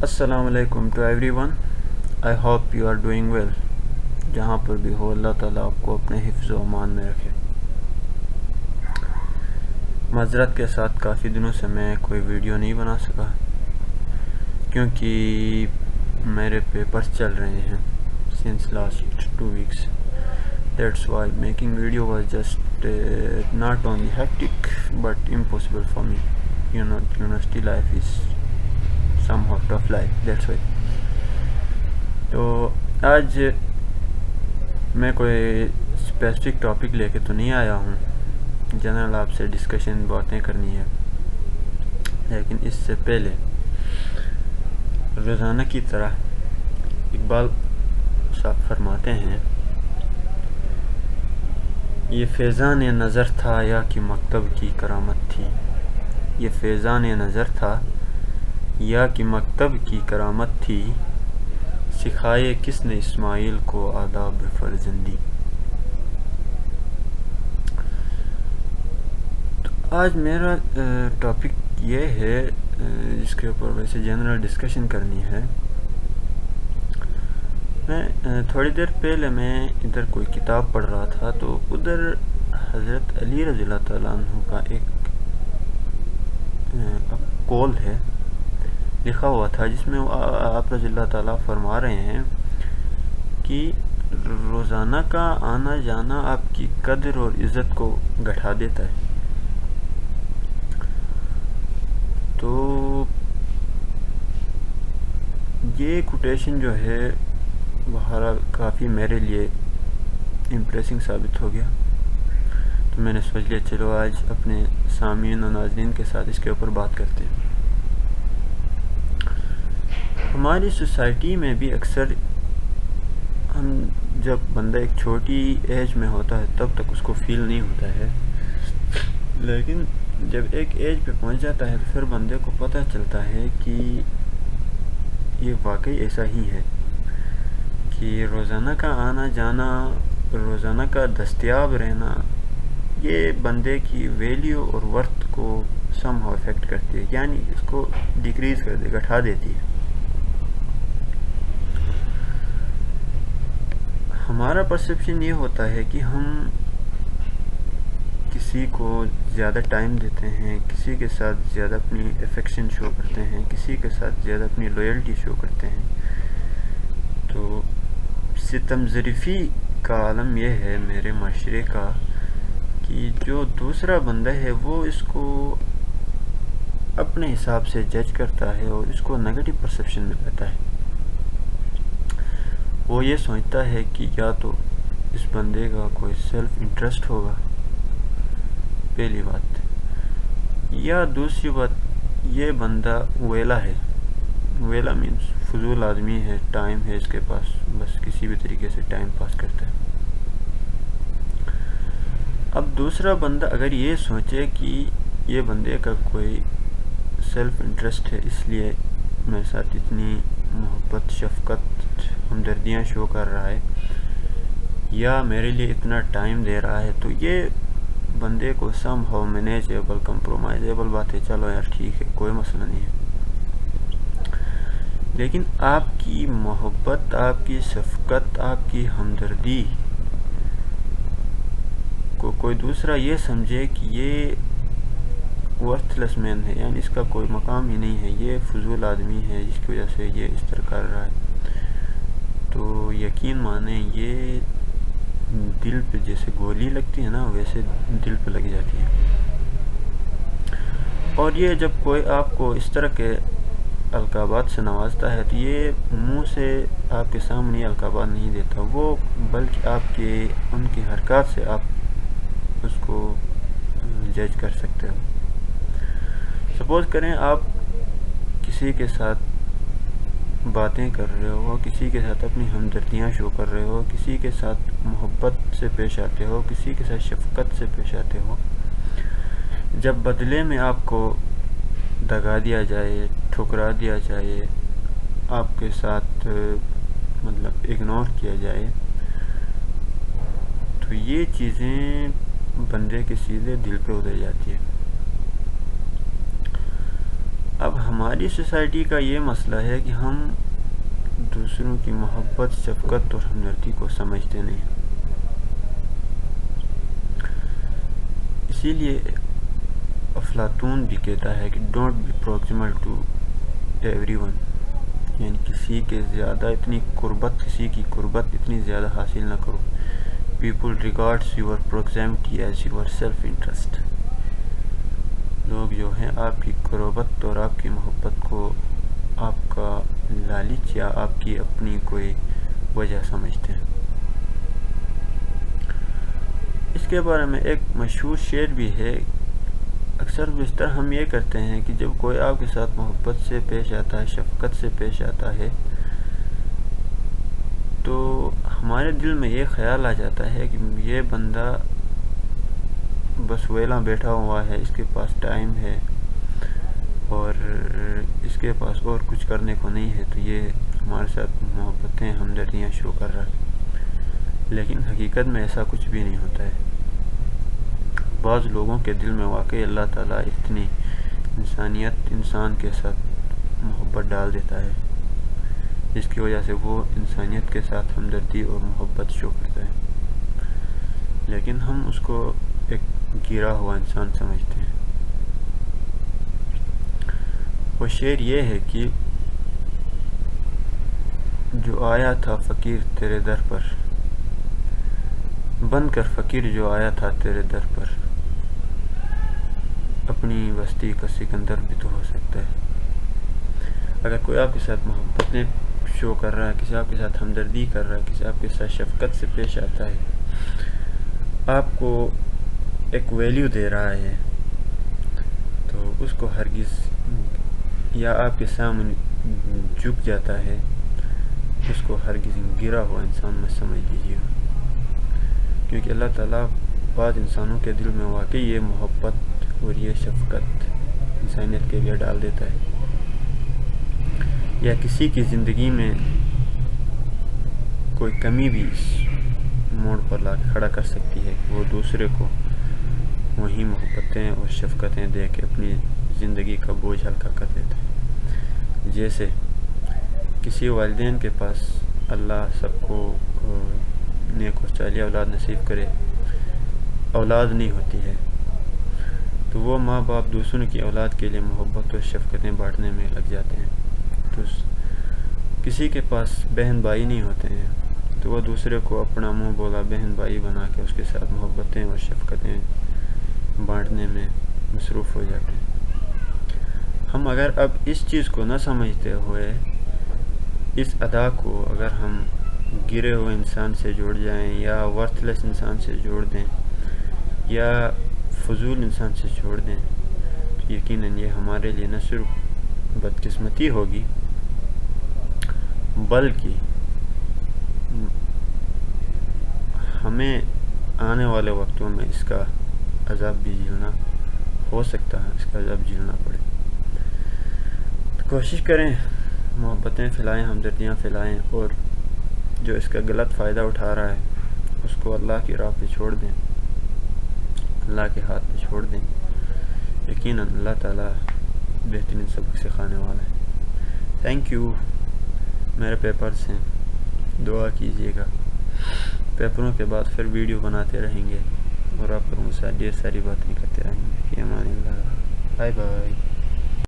السلام علیکم to everyone. I hope you are doing well. جہاں پر بھی ہو اللہ تعالیٰ آپ کو اپنے حفظ و امان میں رکھے. معذرت کے ساتھ کافی دنوں سے میں کوئی ویڈیو نہیں بنا سکا کیونکہ میرے پیپرز چل رہے ہیں since last 2 weeks. That's why making video was just not only hectic but impossible for me. You know, university life is somehow tough life. That's why. تو آج میں کوئی اسپیسیفک ٹاپک لے کے تو نہیں آیا ہوں. جنرل آپ سے ڈسکشن باتیں کرنی ہے، لیکن اس سے پہلے روزانہ کی طرح اقبال صاحب فرماتے ہیں، یہ فیضان نظر تھا یا کہ مکتب کی کرامت تھی. یہ فیضان نظر تھا یا کہ مکتب کی کرامت تھی. سکھائے کس نے اسماعیل کو آداب فرزندی. تو آج میرا ٹاپک یہ ہے جس کے اوپر ویسے جنرل ڈسکشن کرنی ہے. میں تھوڑی دیر پہلے میں ادھر کوئی کتاب پڑھ رہا تھا تو ادھر حضرت علی رضی اللہ تعالیٰ عنہ کا ایک قول ہے لکھا ہوا تھا، جس میں آپ رضی اللہ تعالیٰ فرما رہے ہیں کہ روزانہ کا آنا جانا آپ کی قدر اور عزت کو گھٹا دیتا ہے. تو یہ کوٹیشن جو ہے بہرحال کافی میرے لیے امپریسنگ ثابت ہو گیا. تو میں نے سوچ لیا چلو آج اپنے سامعین و ناظرین کے ساتھ اس کے اوپر بات کرتے ہیں. ہماری سوسائٹی میں بھی اکثر ہم جب بندہ ایک چھوٹی ایج میں ہوتا ہے تب تک اس کو فیل نہیں ہوتا ہے، لیکن جب ایک ایج پہ پہنچ جاتا ہے تو پھر بندے کو پتہ چلتا ہے کہ یہ واقعی ایسا ہی ہے کہ روزانہ کا آنا جانا، روزانہ کا دستیاب رہنا، یہ بندے کی ویلیو اور ورتھ کو سم ہاؤ افیکٹ کرتی ہے، یعنی اس کو ڈیکریز کر دے، گھٹا دیتی ہے. ہمارا پرسیپشن یہ ہوتا ہے کہ ہم کسی کو زیادہ ٹائم دیتے ہیں، کسی کے ساتھ زیادہ اپنی افیکشن شو کرتے ہیں، کسی کے ساتھ زیادہ اپنی لویلٹی شو کرتے ہیں. تو ستم ظریفی کا عالم یہ ہے میرے معاشرے کا کہ جو دوسرا بندہ ہے وہ اس کو اپنے حساب سے جج کرتا ہے اور اس کو نیگیٹو پرسیپشن میں لیتا ہے. وہ یہ سوچتا ہے کہ یا تو اس بندے کا کوئی سیلف انٹرسٹ ہوگا، پہلی بات، یا دوسری بات یہ بندہ ویلا ہے. ویلا مینس فضول آدمی ہے، ٹائم ہے اس کے پاس، بس کسی بھی طریقے سے ٹائم پاس کرتا ہے. اب دوسرا بندہ اگر یہ سوچے کہ یہ بندے کا کوئی سیلف انٹرسٹ ہے، اس لیے میرے ساتھ اتنی محبت، شفقت، ہمدردیاں شو کر رہا ہے، یا میرے لیے اتنا ٹائم دے رہا ہے، تو یہ بندے کو سم ہاؤ مینیجیبل، کمپرومائزیبل بات ہے. چلو یار ٹھیک ہے، کوئی مسئلہ نہیں ہے. لیکن آپ کی محبت، آپ کی شفقت، آپ کی ہمدردی کو کوئی دوسرا یہ سمجھے کہ یہ ورتھ لیس مین ہے، یعنی اس کا کوئی مقام ہی نہیں ہے، یہ فضول آدمی ہے جس کی وجہ سے یہ اس طرح کر رہا ہے، تو یقین مانیں یہ دل پہ جیسے گولی لگتی ہے نا، ویسے دل پہ لگ جاتی ہے. اور یہ جب کوئی آپ کو اس طرح کے القابات سے نوازتا ہے تو یہ منہ سے آپ کے سامنے القابات نہیں دیتا، وہ بلکہ آپ کے ان کی حرکات سے آپ اس کو جج کر سکتے ہو. سپوز کریں آپ کسی کے ساتھ باتیں کر رہے ہو، کسی کے ساتھ اپنی ہمدردیاں شو کر رہے ہو، کسی کے ساتھ محبت سے پیش آتے ہو، کسی کے ساتھ شفقت سے پیش آتے ہو، جب بدلے میں آپ کو دگا دیا جائے، ٹھکرا دیا جائے، آپ کے ساتھ مطلب اگنور کیا جائے، تو یہ چیزیں بندے کے سیدھے دل پہ اتر جاتی ہے. اب ہماری سوسائٹی کا یہ مسئلہ ہے کہ ہم دوسروں کی محبت، شفقت اور ہمدردی کو سمجھتے نہیں. اسی لیے افلاطون بھی کہتا ہے کہ don't be proximal to everyone, یعنی کسی کی قربت اتنی زیادہ حاصل نہ کرو. People regards your proximity as your self interest. لوگ جو ہیں آپ کی قربت اور آپ کی محبت کو آپ کا لالچ یا آپ کی اپنی کوئی وجہ سمجھتے ہیں. اس کے بارے میں ایک مشہور شعر بھی ہے. اکثر بیشتر ہم یہ کرتے ہیں کہ جب کوئی آپ کے ساتھ محبت سے پیش آتا ہے، شفقت سے پیش آتا ہے، تو ہمارے دل میں یہ خیال آ جاتا ہے کہ یہ بندہ بس ویلا بیٹھا ہوا ہے، اس کے پاس ٹائم ہے اور اس کے پاس اور کچھ کرنے کو نہیں ہے، تو یہ ہمارے ساتھ محبتیں، ہمدردیاں شو کر رہا ہے. لیکن حقیقت میں ایسا کچھ بھی نہیں ہوتا ہے. بعض لوگوں کے دل میں واقعی اللہ تعالیٰ اتنی انسان کے ساتھ محبت ڈال دیتا ہے جس کی وجہ سے وہ انسانیت کے ساتھ ہمدردی اور محبت شو کرتا ہے، لیکن ہم اس کو ایک گرا ہوا انسان سمجھتے ہیں. وہ شعر یہ ہے کہ جو آیا تھا فقیر تیرے در پر، بن کر فقیر جو آیا تھا تیرے در پر، اپنی بستی کا سکندر بھی تو ہو سکتا ہے. اگر کوئی آپ کے ساتھ محبتیں شو کر رہا ہے، کسی آپ کے ساتھ ہمدردی کر رہا ہے، کسی آپ کے ساتھ شفقت سے پیش آتا ہے، آپ کو ایک ویلیو دے رہا ہے، تو اس کو ہرگز، یا آپ کے سامنے جھک جاتا ہے، اس کو ہرگز گرا ہوا انسان مت سمجھ لیجیے گا. کیونکہ اللہ تعالیٰ بعض انسانوں کے دل میں واقعی یہ محبت اور یہ شفقت انسانیت کے لیے ڈال دیتا ہے، یا کسی کی زندگی میں کوئی کمی بھی اس موڑ پر لا کے کھڑا کر سکتی ہے کہ وہ دوسرے کو وہی محبتیں اور شفقتیں دے کے اپنی زندگی کا بوجھ ہلکا کر دیتا ہے. جیسے کسی والدین کے پاس اللہ سب کو نیک اور صالح اولاد نصیب کرے، اولاد نہیں ہوتی ہے، تو وہ ماں باپ دوسروں کی اولاد کے لیے محبت اور شفقتیں بانٹنے میں لگ جاتے ہیں. تو کسی کے پاس بہن بھائی نہیں ہوتے ہیں، تو وہ دوسرے کو اپنا منہ بولا بہن بھائی بنا کے اس کے ساتھ محبتیں اور شفقتیں بانٹنے میں مصروف ہو جاتے ہیں. ہم اگر اب اس چیز کو نہ سمجھتے ہوئے اس ادا کو اگر ہم گرے ہوئے انسان سے جوڑ جائیں، یا ورتھ لیس انسان سے جوڑ دیں، یا فضول انسان سے جوڑ دیں، تو یقیناً یہ ہمارے لیے نہ صرف بدقسمتی ہوگی، بلکہ ہمیں آنے والے وقتوں میں اس کا عذاب بھی جھیلنا ہو سکتا ہے، اس کا عذاب جھیلنا پڑے. تو کوشش کریں محبتیں پھیلائیں، ہمدردیاں پھیلائیں، اور جو اس کا غلط فائدہ اٹھا رہا ہے اس کو اللہ کی راہ پہ چھوڑ دیں، اللہ کے ہاتھ پہ چھوڑ دیں. یقیناً اللہ تعالیٰ بہترین سبق سکھانے والا ہے. Thank you. میرے پیپرز ہیں، دعا کیجیے گا. پیپروں کے بعد پھر ویڈیو بناتے رہیں گے اور آپ لوگوں سے ڈھیر ساری باتیں کرتے رہیں گے. فی امان اللہ. Bye bye.